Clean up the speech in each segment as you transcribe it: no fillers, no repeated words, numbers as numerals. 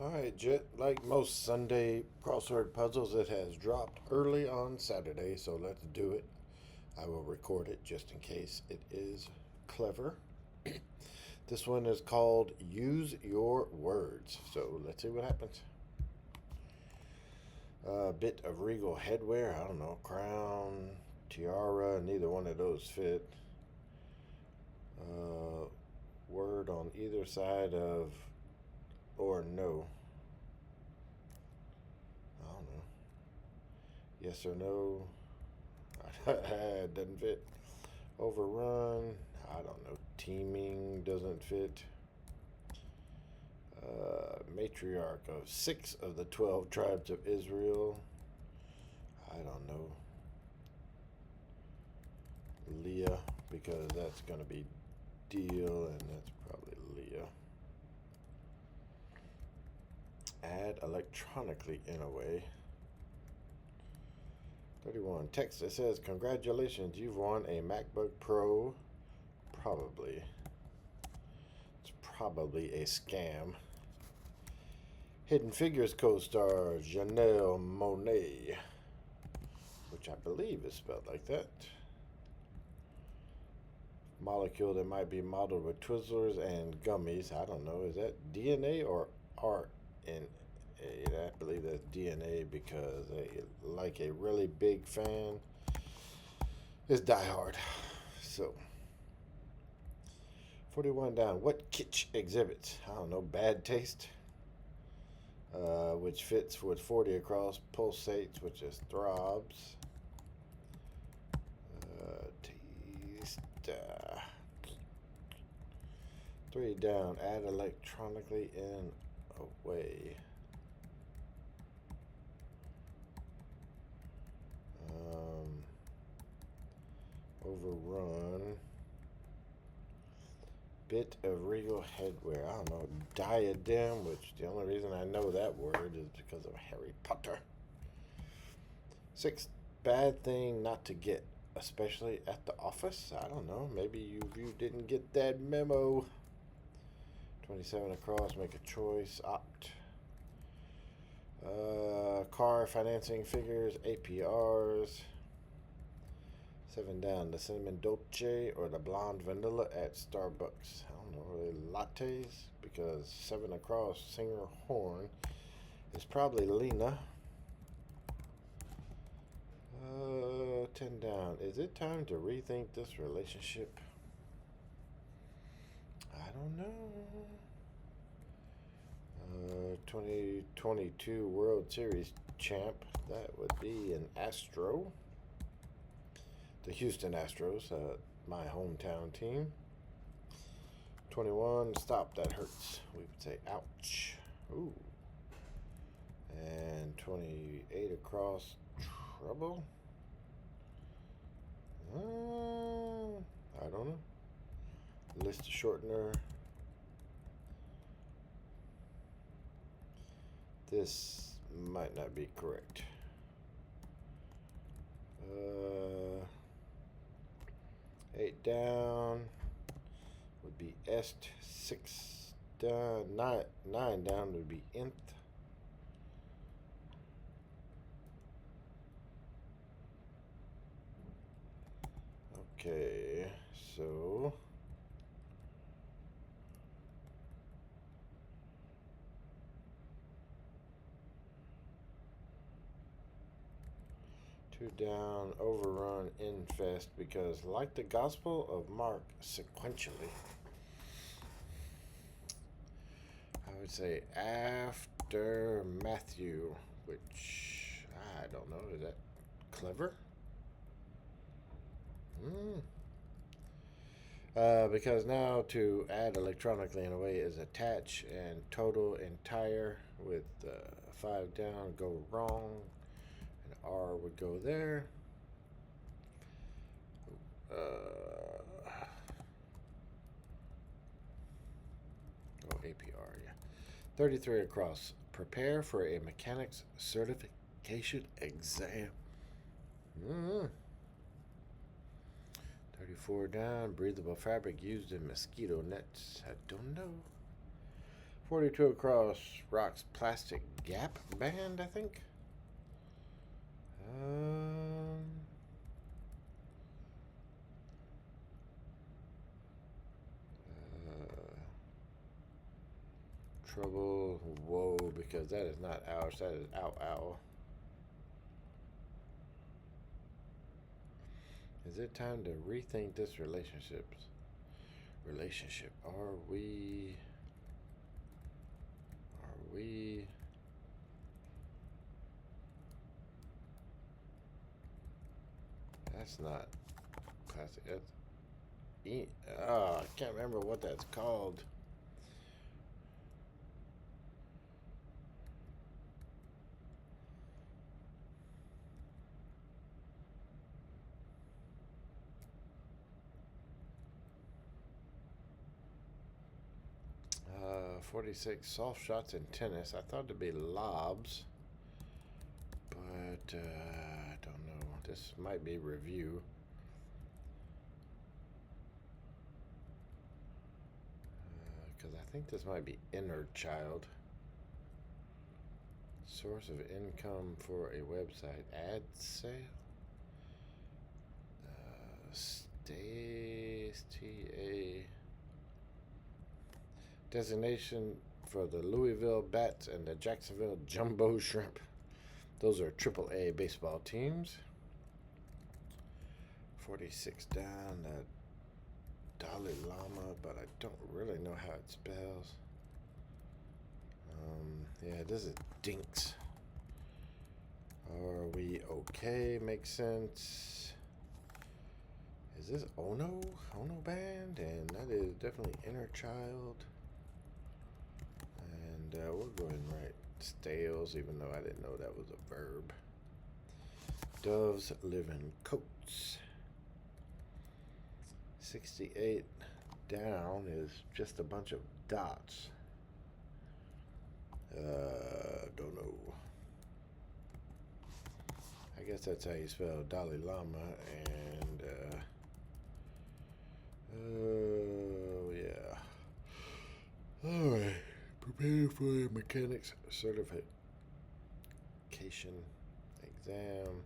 Alright, Jet. Like most Sunday crossword puzzles, it has dropped early on Saturday, so let's do it. I will record it just in case it is clever. This one is called Use Your Words, so let's see what happens. A bit of regal headwear, I don't know, crown, tiara, neither one of those fit. Word on either side of or no. I don't know. Yes or no. It doesn't fit. Overrun. I don't know. Teaming doesn't fit. Matriarch of 6 of the 12 tribes of Israel. I don't know. Leah, because that's going to be deal, and that's probably Leah. Add electronically in a way. 31. Text that says, congratulations, you've won a MacBook Pro. Probably. It's probably a scam. Hidden Figures co-star Janelle Monáe, which I believe is spelled like that. Molecule that might be modeled with Twizzlers and gummies. I don't know. Is that DNA or RNA? I believe that's DNA because like a really big fan is Die Hard. So 41 down. What kitsch exhibits? I don't know. Bad taste, which fits with 40 across. Pulsates, which is throbs. Taste. 3 down. Add electronically in away. Overrun. Bit of regal headwear. I don't know. Diadem, which the only reason I know that word is because of Harry Potter. 6. Bad thing not to get, especially at the office. I don't know. Maybe you didn't get that memo. 27 across. Make a choice. Opt. Car financing figures. APRs. 7 down. The cinnamon dolce or the blonde vanilla at Starbucks. I don't know. Really lattes, because 7 across. Singer horn is probably Lena. 10 down. Is it time to rethink this relationship? I don't know. 2022 World Series champ. That would be an Astro. The Houston Astros, my hometown team. 21. Stop, that hurts. We would say ouch. Ooh. And 28 across. Trouble. I don't know. List shortener. This might not be correct. 8 down would be est. 6 down. 9 down would be nth. Okay, so down, overrun, infest, because like the Gospel of Mark sequentially, I would say after Matthew, which I don't know. Is that clever? Because now to add electronically in a way is attach and total entire with 5 down, go wrong. R would go there. APR, yeah. 33 across. Prepare for a mechanics certification exam. 34 down. Breathable fabric used in mosquito nets. I don't know. 42 across, rocks plastic Gap band, I think. Trouble, whoa, because that is not ours, that is ow ow. Is it time to rethink this relationship? Are we that's not plastic. That's I can't remember what that's called. Uh, 46 soft shots in tennis. I thought it'd be lobs, but I don't know. This might be review. Because I think this might be inner child. Source of income for a website. Ad sale. TA. Designation for the Louisville Bats and the Jacksonville Jumbo Shrimp. Those are AAA baseball teams. 46 down, the Dalai Lama, but I don't really know how it spells. Yeah, this is Dinks. Are we okay? Makes sense. Is this Ono band? And that is definitely Inner Child. And we'll go ahead and write Stales, even though I didn't know that was a verb. Doves live in coats. 68 down is just a bunch of dots. Don't know. I guess that's how you spell Dalai Lama. And oh yeah. All right. Prepare for a mechanics certification exam.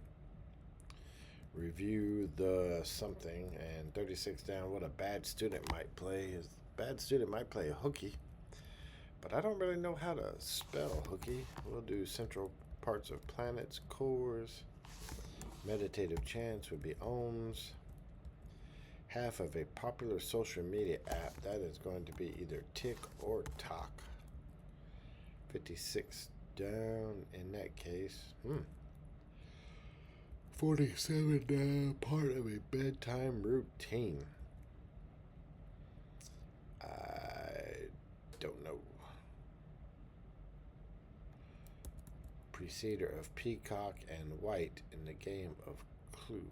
Review the something. And 36 down. What a bad student might play is bad student might play a hooky. But I don't really know how to spell hooky. We'll do central parts of planets, cores. Meditative chants would be ohms. Half of a popular social media app. That is going to be either Tik or Tok. 56 down in that case. 47 down. Part of a bedtime routine. I don't know. Preceder of peacock and white in the game of Clue.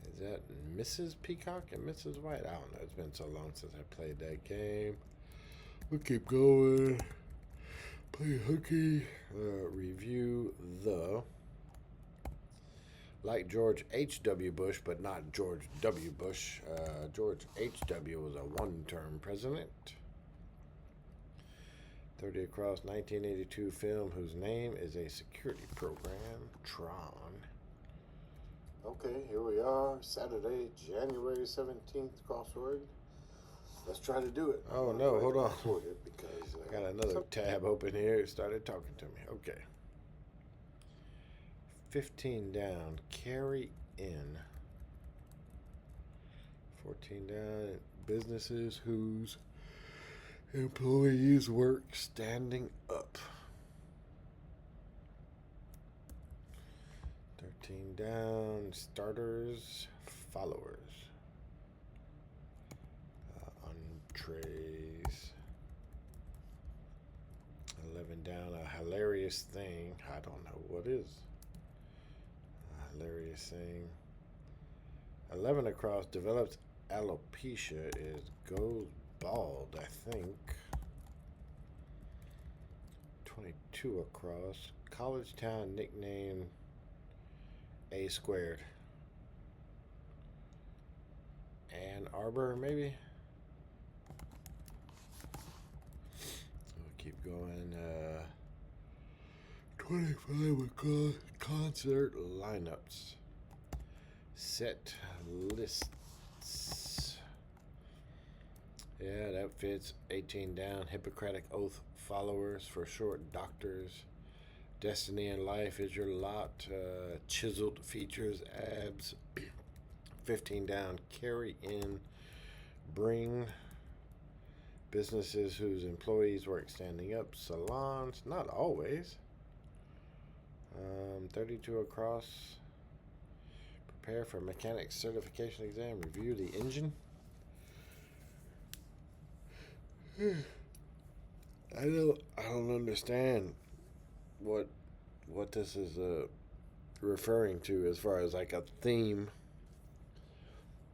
Is that Mrs. Peacock and Mrs. White? I don't know. It's been so long since I played that game. We'll keep going. Play hooky. Review the. Like George H.W. Bush, but not George W. Bush. George H.W. was a one-term president. 30 across, 1982 film whose name is a security program, Tron. Okay, here we are, Saturday, January 17th, Crossword. Let's try to do it. Oh, no, hold on. Because I got another tab open here. It started talking to me. Okay. 15 down, carry in. 14 down, businesses whose employees work standing up. 13 down, starters, followers. Entrees. 11 down, a hilarious thing. I don't know what is. Hilarious thing. 11 across, develops alopecia, is goes bald, I think. 22 across, college town nickname A squared. Arbor, maybe? We'll keep going. 25 across concert lineups. Set lists. Yeah, that fits. 18 down. Hippocratic Oath followers, for short, doctors. Destiny in life is your lot. Chiseled features, abs. 15 down. Carry in. Bring. Businesses whose employees work standing up. Salons, not always. 32 across. Prepare for mechanic certification exam. Review the engine. I don't understand what this is referring to as far as like a theme.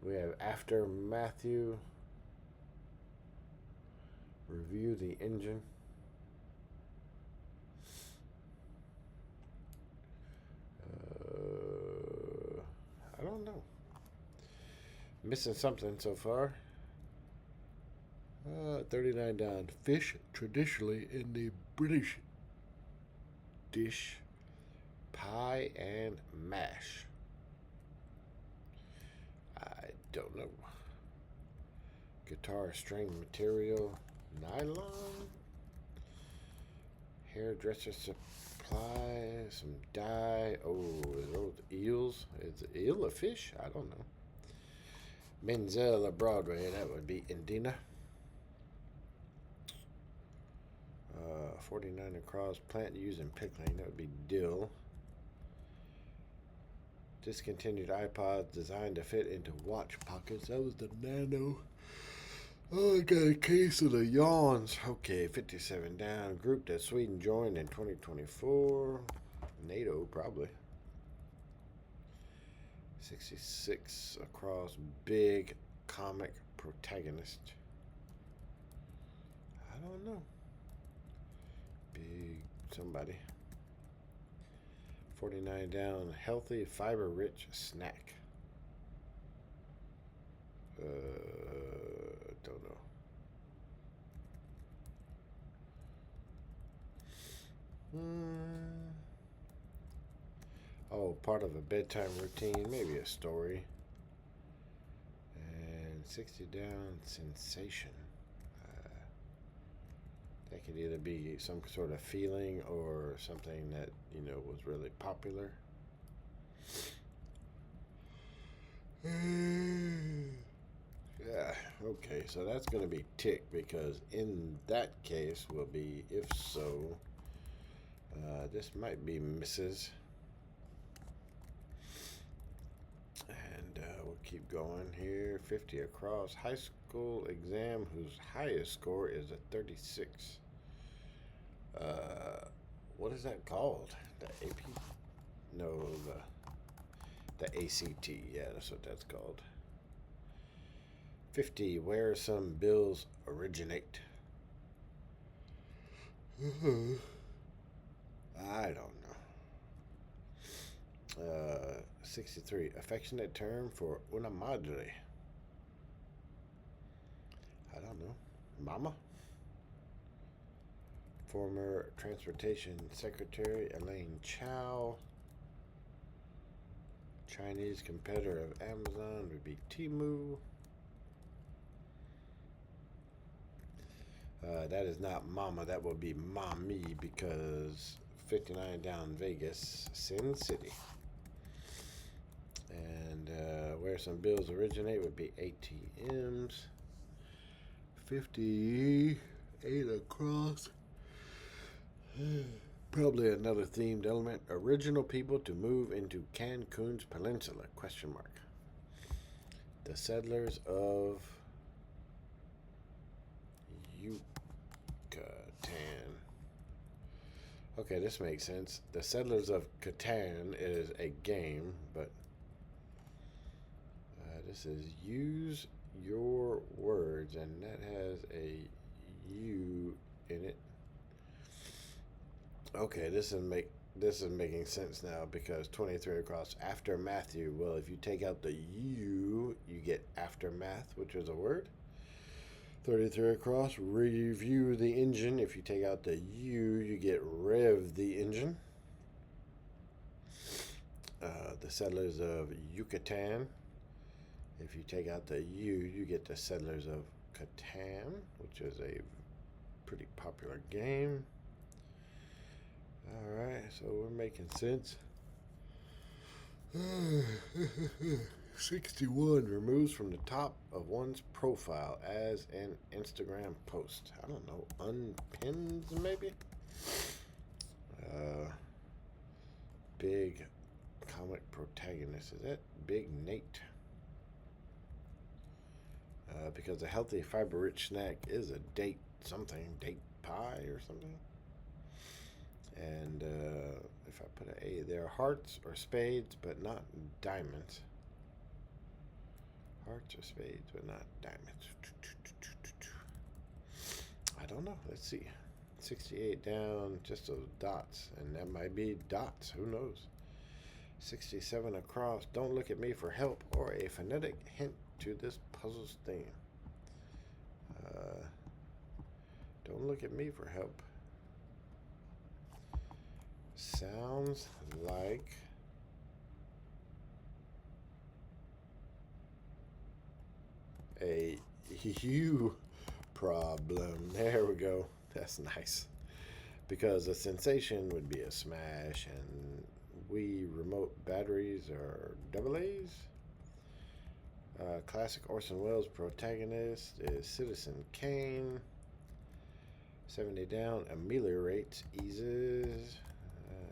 We have after Matthew. Review the engine. I don't know. Missing something so far. 39 down. Fish traditionally in the British dish, pie and mash. I don't know. Guitar string material, nylon. Hairdresser supply, some dye. Oh, those eels. Is eel a fish? I don't know. Menzel of Broadway, that would be Indina. 49 across. Plant used in pickling, that would be dill. Discontinued iPods designed to fit into watch pockets. That was the Nano. Oh, I got a case of the yawns. Okay, 57 down. Group that Sweden joined in 2024. NATO, probably. 66 across. Big comic protagonist. I don't know. Big somebody. 49 down. Healthy, fiber-rich snack. Don't know. Oh, part of a bedtime routine. Maybe a story. And 60 down. Sensation. That could either be some sort of feeling or something that, was really popular. Yeah, okay, so that's going to be tick because in that case will be if so. This might be Mrs. And we'll keep going here. 50 across. High school exam whose highest score is a 36. What is that called? The AP? No, the ACT. Yeah, that's what that's called. 50. Where some bills originate. I don't know. 63. Affectionate term for una madre. I don't know. Mama? Former Transportation Secretary Elaine Chao. Chinese competitor of Amazon would be Temu. That is not Mama. That would be Mommy because 59 down Vegas, Sin City. And where some bills originate would be ATMs. 58 across. Probably another themed element. Original people to move into Cancun's peninsula, question mark. The settlers of Yucatan. Okay, this makes sense. The Settlers of Catan is a game, but this is use your words, and that has a U in it. Okay, this is making sense now because 23 across after Matthew. Well, if you take out the U, you get aftermath, which is a word. 33 across, review the engine. If you take out the U, you get rev the engine. The settlers of Yucatan. If you take out the U, you get the settlers of Catan, which is a pretty popular game. Alright, so we're making sense. 61 removes from the top of one's profile as an Instagram post. I don't know, unpins maybe? Big comic protagonist. Is that Big Nate? Because a healthy fiber-rich snack is a date something, date pie or something. And if I put an A there, hearts or spades, but not diamonds. Hearts or spades, but not diamonds. I don't know. Let's see. 68 down, just those dots. And that might be dots. Who knows? 67 across. Don't look at me for help or a phonetic hint to this puzzle's theme. Don't look at me for help. Sounds like a you problem. There we go. That's nice. Because a sensation would be a smash, and we remote batteries are double A's. Classic Orson Welles protagonist is Citizen Kane. 70 down, ameliorates, eases.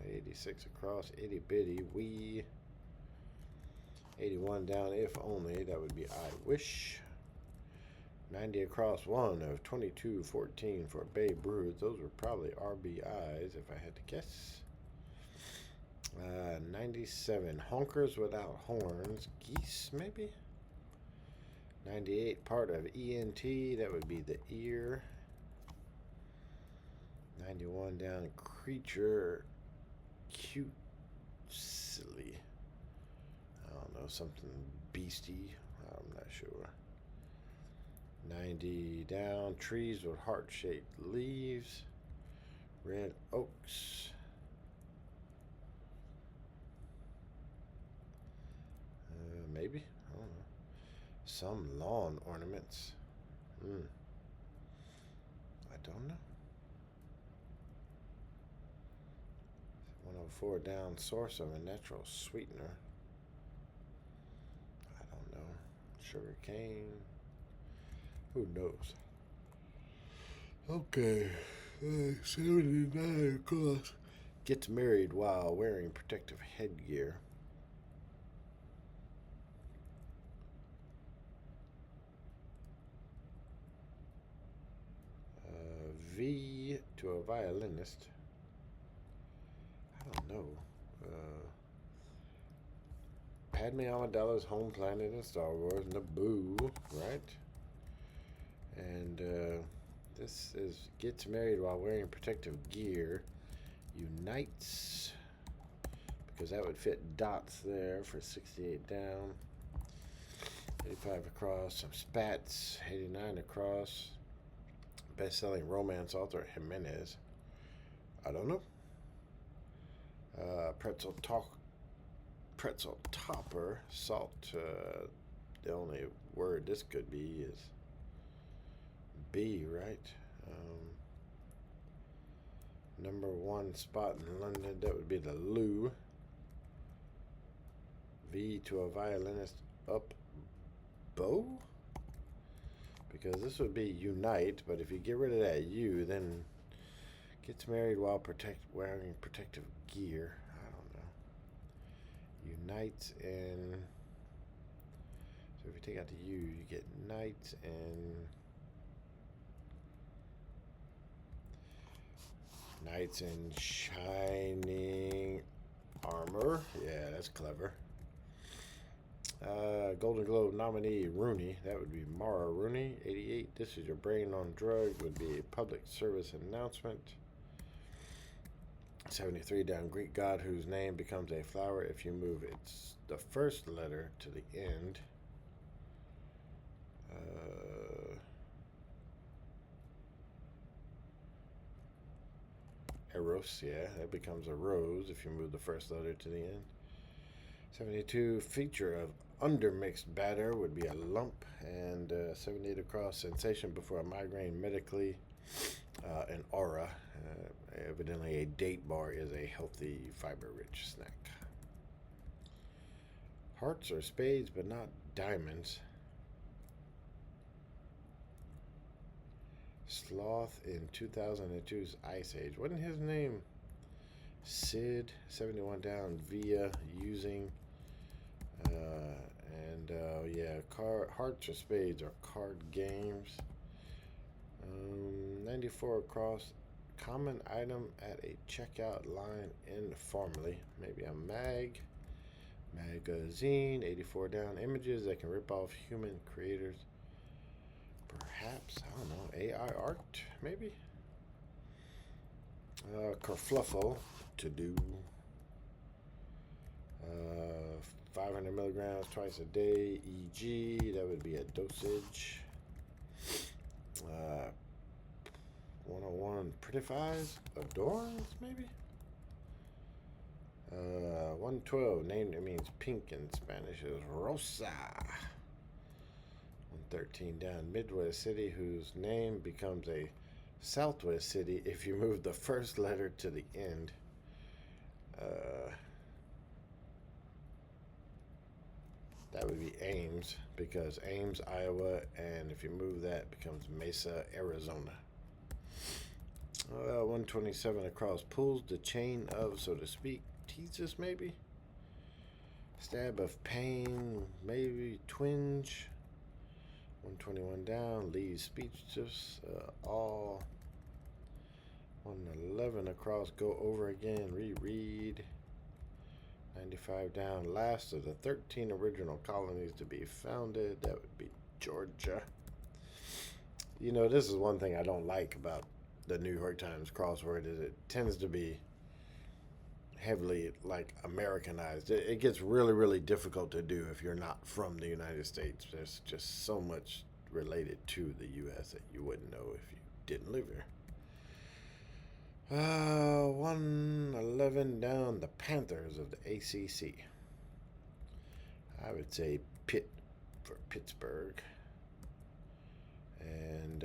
86 across, itty bitty, we. 81 down, if only, that would be I wish. 90 across, one of 22, 14 for Babe Ruth. Those were probably RBIs if I had to guess. 97, honkers without horns, geese maybe? 98, part of ENT, that would be the ear. 91 down, creature, cute, silly. I don't know, something beastie. I'm not sure. 90 down, trees with heart-shaped leaves. Red oaks. Maybe. I don't know. Some lawn ornaments. I don't know. 104 down, source of a natural sweetener. I don't know. Sugar cane. Who knows? Okay. 79 across. Gets married while wearing protective headgear. V to a violinist. I don't know. Padme Amidala's home planet in Star Wars, Naboo, right? And this is gets married while wearing protective gear. Unites, because that would fit dots there for 68 down. 85 across, some spats. 89 across. Best-selling romance author Jimenez. I don't know. Pretzel topper, salt. The only word this could be is B, right? Number one spot in London, that would be the Loo. V to a violinist, up bow? Because this would be unite, but if you get rid of that U, then gets married while wearing protective gear. I don't know. Unites in. So if you take out the U, you get knights and knights in shining armor. Yeah, that's clever. Golden Globe nominee Rooney, that would be Mara Rooney. 88, this is your brain on drug, would be a public service announcement. 73 down, Greek god whose name becomes a flower if you move its the first letter to the end. rose, yeah, that becomes a rose if you move the first letter to the end. 72, feature of undermixed batter would be a lump. And 78 across, sensation before a migraine medically, an aura. Evidently, a date bar is a healthy, fiber-rich snack. Hearts or spades, but not diamonds. Sloth in 2002's Ice Age. Wasn't his name Sid? 71 down via using. Yeah, hearts or spades are card games. 94 across, common item at a checkout line informally. Maybe a magazine. 84 down, images that can rip off human creators. Perhaps, I don't know, AI art, maybe? Kerfluffle, to do. 500 milligrams twice a day, e.g., that would be a dosage. 101 prettifies, adorns, maybe? 112, name that means pink in Spanish is rosa. 113 down, Midwest city whose name becomes a Southwest city if you move the first letter to the end. That would be Ames, because Ames, Iowa, and if you move that, it becomes Mesa, Arizona. 127 across, pulls the chain of, so to speak, teases maybe? Stab of pain, maybe twinge. 121 down, leaves speechless, all. 111 across, go over again, reread. 95 down, last of the 13 original colonies to be founded. That would be Georgia. You know, this is one thing I don't like about the New York Times crossword, is it tends to be heavily, like, Americanized. It gets really, really difficult to do if you're not from the United States. There's just so much related to the U.S. that you wouldn't know if you didn't live here. 111 down, the Panthers of the ACC. I would say Pitt for Pittsburgh. And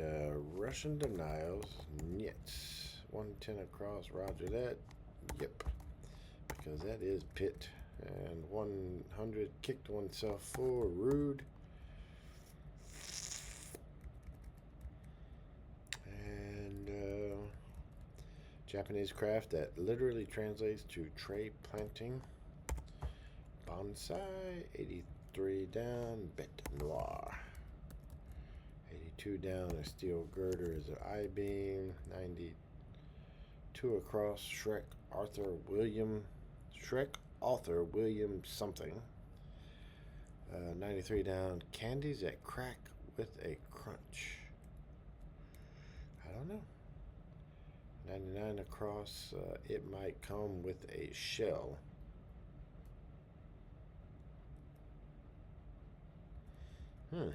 Russian denials, Nets. 110 across, roger that. Yep, because that is Pitt. And 100 kicked oneself for, rude. Japanese craft that literally translates to tray planting. Bonsai, 83 down, bete noir. 82 down, a steel girder is an I-beam. 92 across, Shrek author William something. 93 down, candies that crack with a crunch. I don't know. 99 across, it might come with a shell. Hmm.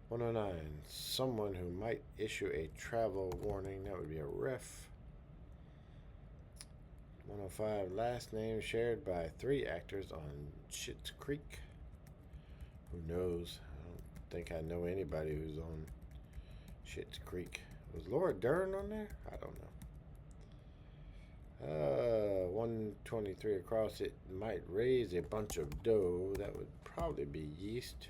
109. Someone who might issue a travel warning. That would be a ref. 105. Last name shared by 3 actors on Schitt's Creek. Who knows? I don't think I know anybody who's on Schitt's Creek. Was Laura Dern on there? I don't know. 123 across. It might raise a bunch of dough. That would probably be yeast.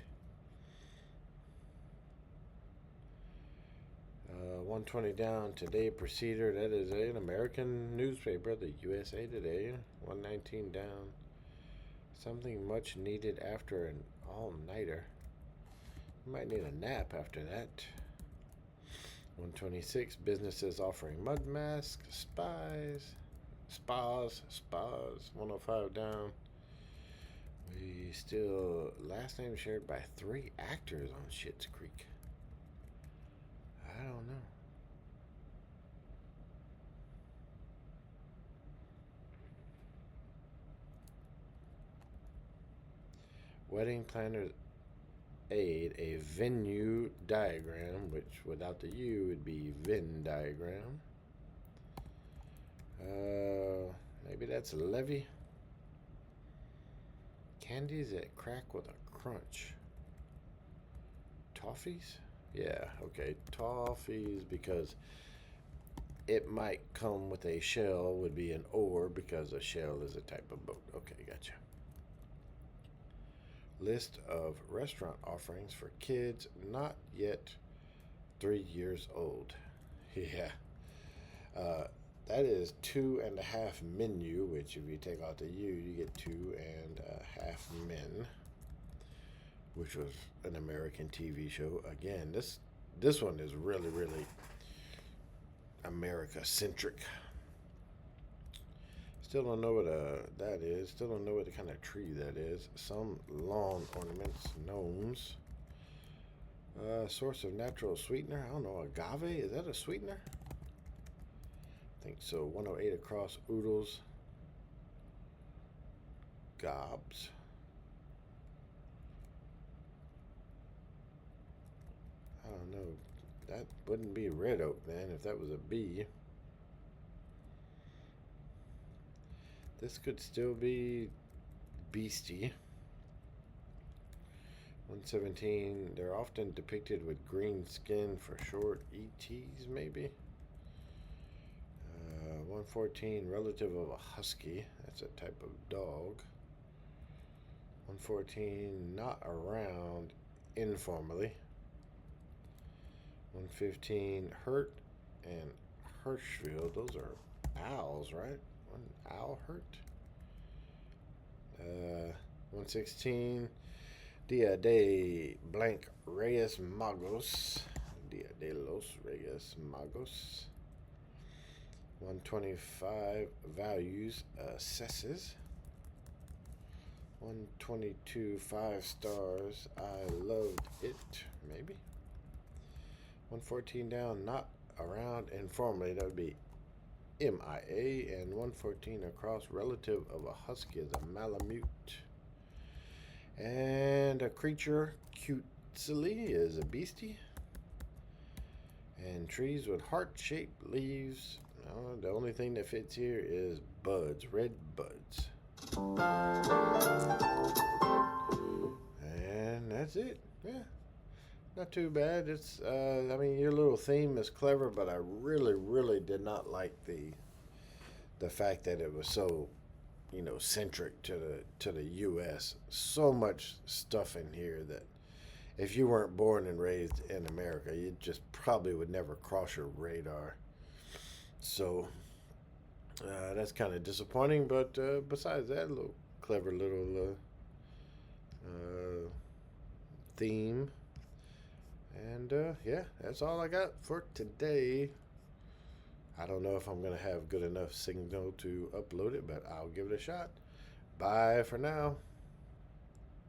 120 down. Today Procedure. That is an American newspaper, the USA Today. 119 down. Something much needed after an all-nighter. You might need a nap after that. 126. Businesses offering mud masks, spas. 105 down. We still, last name shared by 3 actors on Schitt's Creek. I don't know. Wedding planners aid, a Venn diagram, which without the U would be Venn diagram. Maybe that's Levy. Candies that crack with a crunch. Toffees? Yeah, okay. Toffees, because it might come with a shell, would be an or, because a shell is a type of boat. Okay, gotcha. List of restaurant offerings for kids not yet 3 years old. Yeah. Uh, that is 2.5 menu, which if you take out the U, you get 2.5 men, which was an American TV show. Again, this one is really America centric. Still don't know what that is. Still don't know what the kind of tree that is. Some lawn ornaments, gnomes. Source of natural sweetener. I don't know. Agave? Is that a sweetener? I think so. 108 across oodles. Gobs. I don't know. That wouldn't be red oak then if that was a B. This could still be beastie. 117, they're often depicted with green skin for short ETs, maybe. 114, relative of a husky. That's a type of dog. 114, not around informally. 115, Hurt and Hirschfield. Those are owls, right? One owl hurt. 116, Dia de blank Reyes Magos. Dia de los Reyes Magos. 125, values assesses. 122, 5 stars. I loved it, maybe. 114 down, not around informally. That would be MIA. And 114 across, relative of a husky is a Malamute. And a creature, cutesily, is a beastie. And trees with heart-shaped leaves. The only thing that fits here is buds, red buds. And that's it. Yeah, not too bad. It's I mean, your little theme is clever, but I really did not like the fact that it was so, centric to the U.S. So much stuff in here that if you weren't born and raised in America, you just probably would never cross your radar. So that's kind of disappointing. But besides that, a little clever little theme. And yeah, that's all I got for today. I don't know if I'm going to have good enough signal to upload it, but I'll give it a shot. Bye for now.